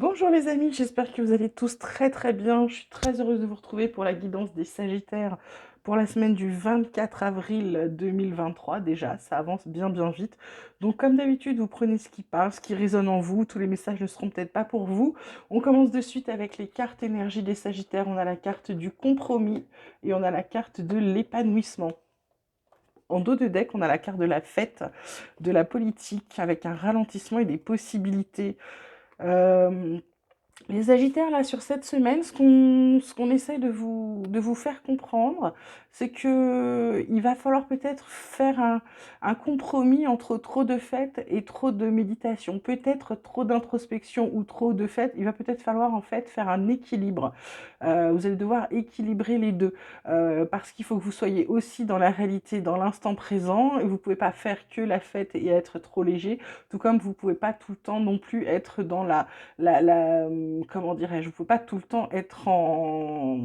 Bonjour les amis, j'espère que vous allez tous très très bien. Je suis très heureuse de vous retrouver pour la guidance des Sagittaires pour la semaine du 24 avril 2023. Déjà, ça avance bien bien vite. Donc comme d'habitude, vous prenez ce qui parle, ce qui résonne en vous. Tous les messages ne seront peut-être pas pour vous. On commence de suite avec les cartes énergie des Sagittaires. On a la carte du compromis et on a la carte de l'épanouissement. En dos de deck, on a la carte de la fête, de la politique, avec un ralentissement et des possibilités. Euh, les Sagittaires, là, sur cette semaine, ce qu'on essaie de vous faire comprendre, c'est que il va falloir peut-être faire un compromis entre trop de fêtes et trop de méditation. Peut-être trop d'introspection ou trop de fêtes. Il va peut-être falloir, en fait, faire un équilibre. Vous allez devoir équilibrer les deux. Parce qu'il faut que vous soyez aussi dans la réalité, dans l'instant présent. Et vous ne pouvez pas faire que la fête et être trop léger. Tout comme vous ne pouvez pas tout le temps non plus être dans comment dirais-je, vous ne pouvez pas tout le temps être en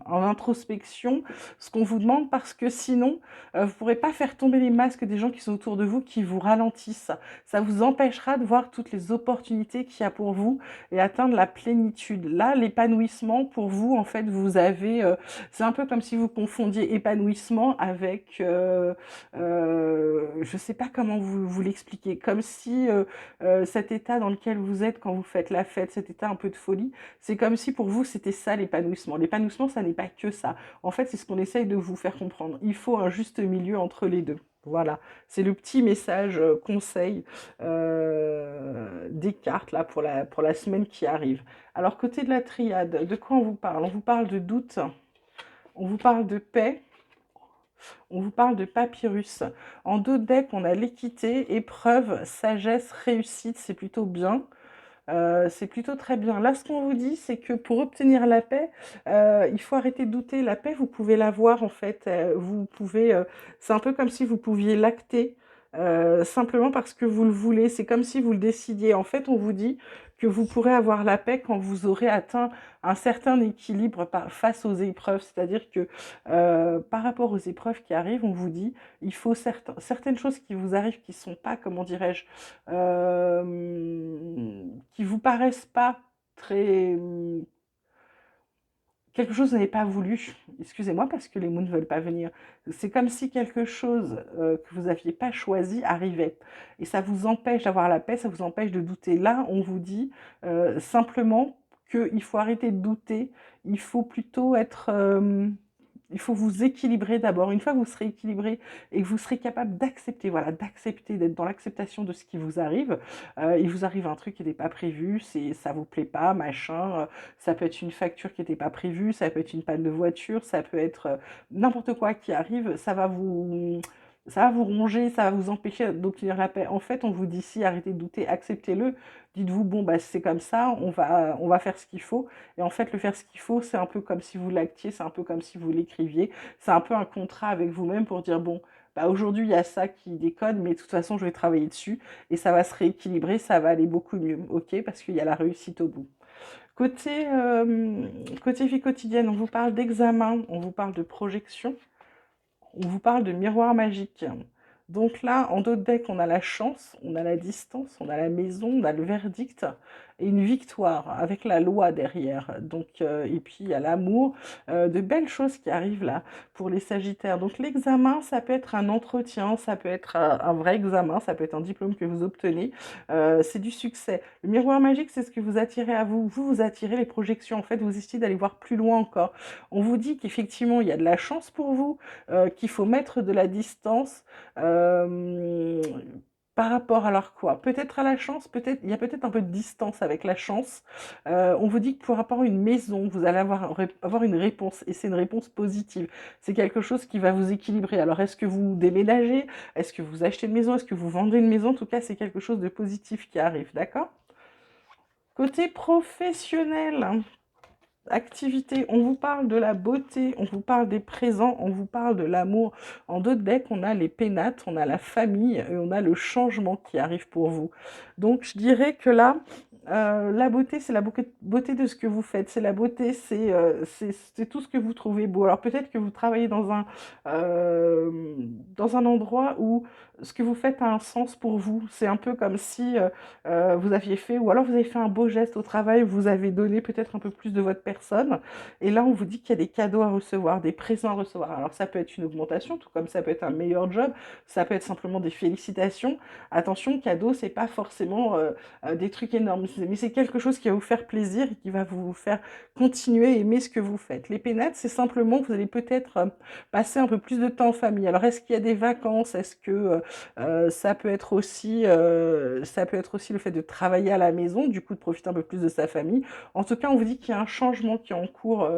introspection, ce qu'on vous demande, parce que sinon, vous ne pourrez pas faire tomber les masques des gens qui sont autour de vous, qui vous ralentissent. Ça vous empêchera de voir toutes les opportunités qu'il y a pour vous et atteindre la plénitude. Là, l'épanouissement, pour vous, en fait, vous avez... c'est un peu comme si vous confondiez épanouissement avec... je ne sais pas comment vous l'expliquer. Comme si cet état dans lequel vous êtes quand vous faites la fête, cet état un peu de folie, c'est comme si pour vous c'était ça l'épanouissement. L'épanouissement, ça n'est pas que ça. En fait, c'est ce qu'on essaye de vous faire comprendre. Il faut un juste milieu entre les deux. Voilà, c'est le petit message conseil des cartes là pour la semaine qui arrive. Alors côté de la triade, de quoi on vous parle? On vous parle de doute, on vous parle de paix, on vous parle de papyrus. En dos de deck, on a l'équité, épreuve, sagesse, réussite, c'est plutôt bien. C'est plutôt très bien. Là, ce qu'on vous dit, c'est que pour obtenir la paix, il faut arrêter de douter. La paix, vous pouvez l'avoir en fait. Vous pouvez, c'est un peu comme si vous pouviez l'acter simplement parce que vous le voulez. C'est comme si vous le décidiez. En fait, on vous dit que vous pourrez avoir la paix quand vous aurez atteint un certain équilibre face aux épreuves. C'est-à-dire que par rapport aux épreuves qui arrivent, on vous dit, il faut certaines choses qui vous arrivent qui ne sont pas, comment dirais-je, qui vous paraissent pas très... Quelque chose n'est pas voulu. Excusez-moi parce que les mots ne veulent pas venir. C'est comme si quelque chose que vous n'aviez pas choisi arrivait. Et ça vous empêche d'avoir la paix, ça vous empêche de douter. Là, on vous dit simplement qu'il faut arrêter de douter. Il faut plutôt être... il faut vous équilibrer d'abord. Une fois que vous serez équilibré et que vous serez capable d'accepter, voilà, d'accepter, d'être dans l'acceptation de ce qui vous arrive, il vous arrive un truc qui n'était pas prévu, ça vous plaît pas, machin, ça peut être une facture qui n'était pas prévue, ça peut être une panne de voiture, ça peut être n'importe quoi qui arrive, ça va vous ronger, ça va vous empêcher d'obtenir la paix. En fait, on vous dit si, arrêtez de douter, acceptez-le. Dites-vous, bon, bah, c'est comme ça, on va faire ce qu'il faut. Et en fait, le faire ce qu'il faut, c'est un peu comme si vous l'actiez, c'est un peu comme si vous l'écriviez. C'est un peu un contrat avec vous-même pour dire, bon, bah, aujourd'hui, il y a ça qui déconne, mais de toute façon, je vais travailler dessus et ça va se rééquilibrer, ça va aller beaucoup mieux, ok? Parce qu'il y a la réussite au bout. Côté vie quotidienne, on vous parle d'examen, on vous parle de projection, on vous parle de miroir magique. Donc là, en dos de deck, on a la chance, on a la distance, on a la maison, on a le verdict et une victoire avec la loi derrière. Donc, et puis il y a l'amour, de belles choses qui arrivent là pour les Sagittaires. Donc l'examen, ça peut être un entretien, ça peut être un vrai examen, ça peut être un diplôme que vous obtenez. C'est du succès. Le miroir magique, c'est ce que vous attirez à vous. Vous attirez les projections. En fait, vous essayez d'aller voir plus loin encore. On vous dit qu'effectivement, il y a de la chance pour vous, qu'il faut mettre de la distance. Euh, Par rapport à leur quoi? Peut-être à la chance, peut-être il y a peut-être un peu de distance avec la chance. On vous dit que par rapport à une maison, vous allez avoir une réponse et c'est une réponse positive. C'est quelque chose qui va vous équilibrer. Alors est-ce que vous déménagez? Est-ce que vous achetez une maison? Est-ce que vous vendez une maison? En tout cas, c'est quelque chose de positif qui arrive, d'accord? Côté professionnel, activité, on vous parle de la beauté, on vous parle des présents, on vous parle de l'amour. En deux decks, on a les pénates, on a la famille et on a le changement qui arrive pour vous. Donc je dirais que là, la beauté, c'est la beauté de ce que vous faites. C'est la beauté, c'est tout ce que vous trouvez beau. Alors peut-être que vous travaillez dans un endroit où ce que vous faites a un sens pour vous. C'est un peu comme si vous aviez fait, ou alors vous avez fait un beau geste au travail, vous avez donné peut-être un peu plus de votre personne. Et là, on vous dit qu'il y a des cadeaux à recevoir, des présents à recevoir. Alors ça peut être une augmentation, tout comme ça peut être un meilleur job, ça peut être simplement des félicitations. Attention, cadeau, c'est pas forcément des trucs énormes, mais c'est quelque chose qui va vous faire plaisir et qui va vous faire continuer à aimer ce que vous faites. Les pénates, c'est simplement que vous allez peut-être passer un peu plus de temps en famille. Alors, est-ce qu'il y a des vacances? Est-ce que ça peut être aussi le fait de travailler à la maison, du coup de profiter un peu plus de sa famille. En tout cas, on vous dit qu'il y a un changement qui est en cours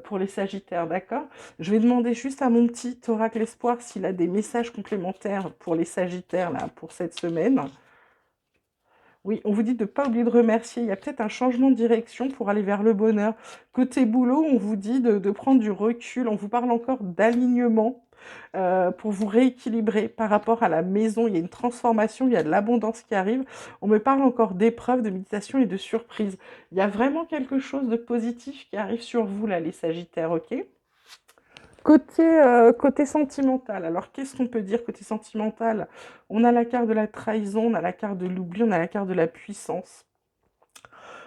pour les Sagittaires, d'accord? Je vais demander juste à mon petit Oracle Espoir s'il a des messages complémentaires pour les Sagittaires là, pour cette semaine. Oui, on vous dit de ne pas oublier de remercier. Il y a peut-être un changement de direction pour aller vers le bonheur. Côté boulot, on vous dit de prendre du recul. On vous parle encore d'alignement pour vous rééquilibrer par rapport à la maison. Il y a une transformation, il y a de l'abondance qui arrive. On me parle encore d'épreuves, de méditation et de surprises. Il y a vraiment quelque chose de positif qui arrive sur vous, là, les Sagittaires, ok? Côté sentimental, alors qu'est-ce qu'on peut dire côté sentimental? On a la carte de la trahison, on a la carte de l'oubli, on a la carte de la puissance.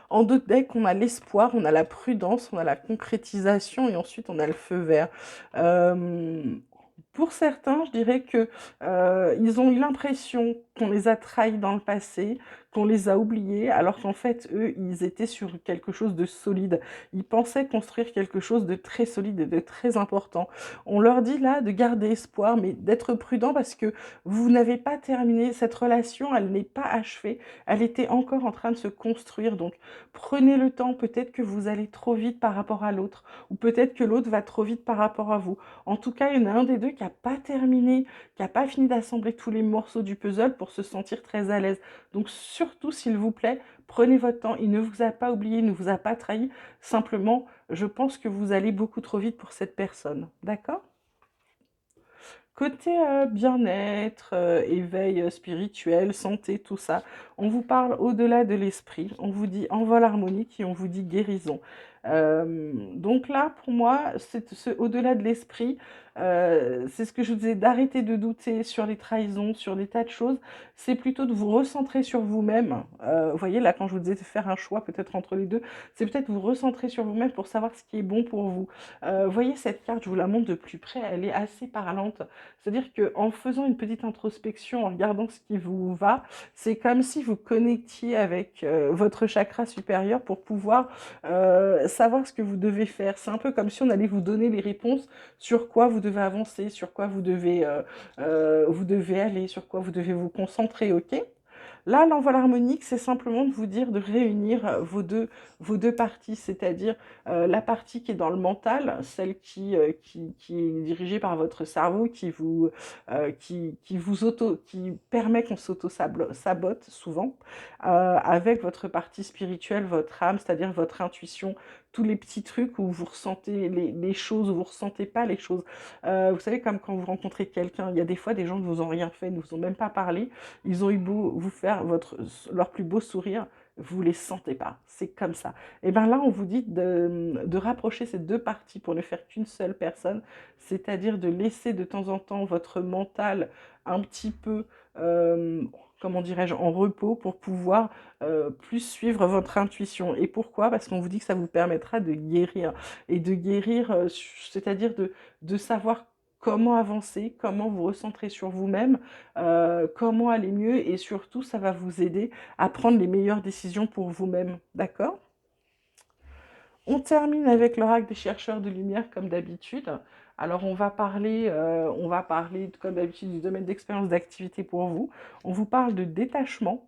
En deux decks, on a l'espoir, on a la prudence, on a la concrétisation et ensuite on a le feu vert. Euh, pour certains, je dirais que ils ont eu l'impression qu'on les a trahis dans le passé, qu'on les a oubliés, alors qu'en fait, eux, ils étaient sur quelque chose de solide. Ils pensaient construire quelque chose de très solide et de très important. On leur dit là de garder espoir, mais d'être prudent parce que vous n'avez pas terminé. Cette relation, elle n'est pas achevée. Elle était encore en train de se construire. Donc, prenez le temps. Peut-être que vous allez trop vite par rapport à l'autre, ou peut-être que l'autre va trop vite par rapport à vous. En tout cas, il y en a un des deux qui n'a pas terminé, qui n'a pas fini d'assembler tous les morceaux du puzzle pour se sentir très à l'aise. Donc surtout, s'il vous plaît, prenez votre temps. Il ne vous a pas oublié, il ne vous a pas trahi. Simplement, je pense que vous allez beaucoup trop vite pour cette personne. D'accord? Côté bien-être, éveil spirituel, santé, tout ça, on vous parle au-delà de l'esprit, on vous dit envol harmonique et on vous dit guérison. Donc là, pour moi, au-delà de l'esprit, c'est ce que je vous disais, d'arrêter de douter sur les trahisons, sur des tas de choses, c'est plutôt de vous recentrer sur vous-même. Vous voyez, là, quand je vous disais de faire un choix peut-être entre les deux, c'est peut-être vous recentrer sur vous-même pour savoir ce qui est bon pour vous. Vous voyez, cette carte, je vous la montre de plus près, elle est assez parlante. C'est-à-dire qu'en faisant une petite introspection, en regardant ce qui vous va, c'est comme si vous connectiez avec votre chakra supérieur pour pouvoir savoir ce que vous devez faire. C'est un peu comme si on allait vous donner les réponses sur quoi vous devez avancer, sur quoi vous devez aller, sur quoi vous devez vous concentrer, ok? Là, l'envol harmonique, c'est simplement de vous dire de réunir vos deux parties, c'est-à-dire la partie qui est dans le mental, celle qui est dirigée par votre cerveau, qui permet qu'on s'auto-sabote souvent, avec votre partie spirituelle, votre âme, c'est-à-dire votre intuition, tous les petits trucs où vous ressentez les choses, où vous ressentez pas les choses. Vous savez, comme quand vous rencontrez quelqu'un, il y a des fois des gens ne vous ont rien fait, ne vous ont même pas parlé, ils ont eu beau vous faire leur plus beau sourire, vous les sentez pas. C'est comme ça. Et bien là, on vous dit de rapprocher ces deux parties pour ne faire qu'une seule personne, c'est-à-dire de laisser de temps en temps votre mental un petit peu, comment dirais-je, en repos pour pouvoir plus suivre votre intuition. Et pourquoi? Parce qu'on vous dit que ça vous permettra de guérir. Et de guérir, c'est-à-dire de savoir comment avancer, comment vous recentrer sur vous-même, comment aller mieux et surtout, ça va vous aider à prendre les meilleures décisions pour vous-même. D'accord? On termine avec l'oracle des chercheurs de lumière comme d'habitude. Alors on va parler comme d'habitude du domaine d'expérience d'activité pour vous. On vous parle de détachement.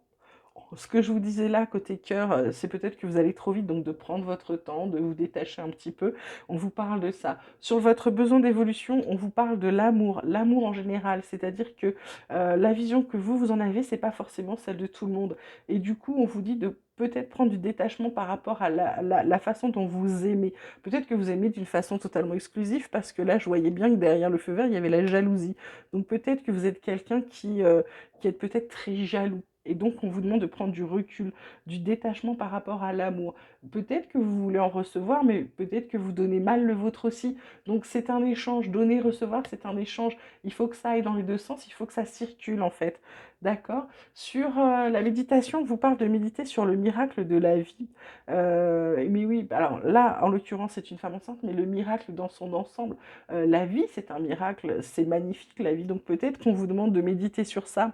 Ce que je vous disais là, côté cœur, c'est peut-être que vous allez trop vite, donc de prendre votre temps, de vous détacher un petit peu. On vous parle de ça. Sur votre besoin d'évolution, on vous parle de l'amour en général, c'est-à-dire que la vision que vous en avez, c'est pas forcément celle de tout le monde. Et du coup, on vous dit de peut-être prendre du détachement par rapport à la façon dont vous aimez. Peut-être que vous aimez d'une façon totalement exclusive, parce que là, je voyais bien que derrière le feu vert, il y avait la jalousie. Donc peut-être que vous êtes quelqu'un qui est peut-être très jaloux. Et donc, on vous demande de prendre du recul, du détachement par rapport à l'amour. Peut-être que vous voulez en recevoir, mais peut-être que vous donnez mal le vôtre aussi. Donc, c'est un échange. Donner, recevoir, c'est un échange. Il faut que ça aille dans les deux sens, il faut que ça circule, en fait. D'accord? Sur la méditation, on vous parle de méditer sur le miracle de la vie. Mais oui, alors là, en l'occurrence, c'est une femme enceinte, mais le miracle dans son ensemble. La vie, c'est un miracle, c'est magnifique, la vie. Donc, peut-être qu'on vous demande de méditer sur ça.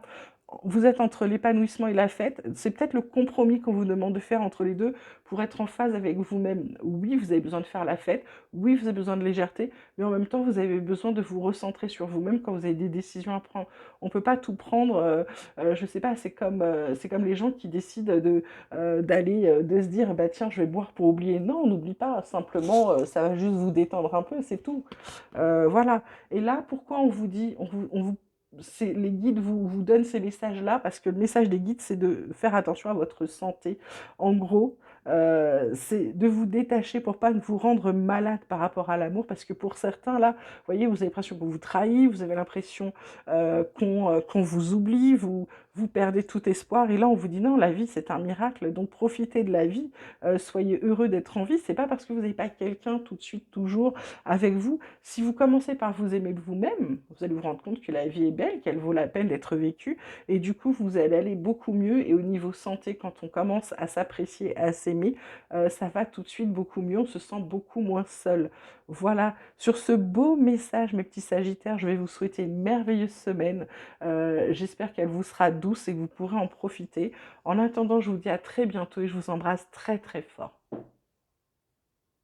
Vous êtes entre l'épanouissement et la fête, c'est peut-être le compromis qu'on vous demande de faire entre les deux pour être en phase avec vous-même. Oui, vous avez besoin de faire la fête, oui, vous avez besoin de légèreté, mais en même temps, vous avez besoin de vous recentrer sur vous-même quand vous avez des décisions à prendre. On ne peut pas tout prendre, je ne sais pas, c'est comme les gens qui décident d'aller, de se dire, bah tiens, je vais boire pour oublier. Non, on n'oublie pas, simplement, ça va juste vous détendre un peu, c'est tout. Voilà. Et là, pourquoi on vous dit, les guides vous donnent ces messages-là parce que le message des guides, c'est de faire attention à votre santé. En gros, c'est de vous détacher pour pas vous rendre malade par rapport à l'amour parce que pour certains, là, vous voyez, vous avez l'impression qu'on vous trahit, vous avez l'impression qu'on vous oublie, vous perdez tout espoir. Et là, on vous dit non, la vie, c'est un miracle, donc profitez de la vie, soyez heureux d'être en vie. C'est pas parce que vous n'avez pas quelqu'un tout de suite, toujours avec vous. Si vous commencez par vous aimer vous-même, vous allez vous rendre compte que la vie est belle, qu'elle vaut la peine d'être vécue, et du coup, vous allez aller beaucoup mieux. Et au niveau santé, quand on commence à s'apprécier, à s'aimer, ça va tout de suite beaucoup mieux, on se sent beaucoup moins seul. Voilà, sur ce beau message, mes petits Sagittaires, je vais vous souhaiter une merveilleuse semaine. J'espère qu'elle vous sera douce et que vous pourrez en profiter. En attendant, je vous dis à très bientôt et je vous embrasse très très fort.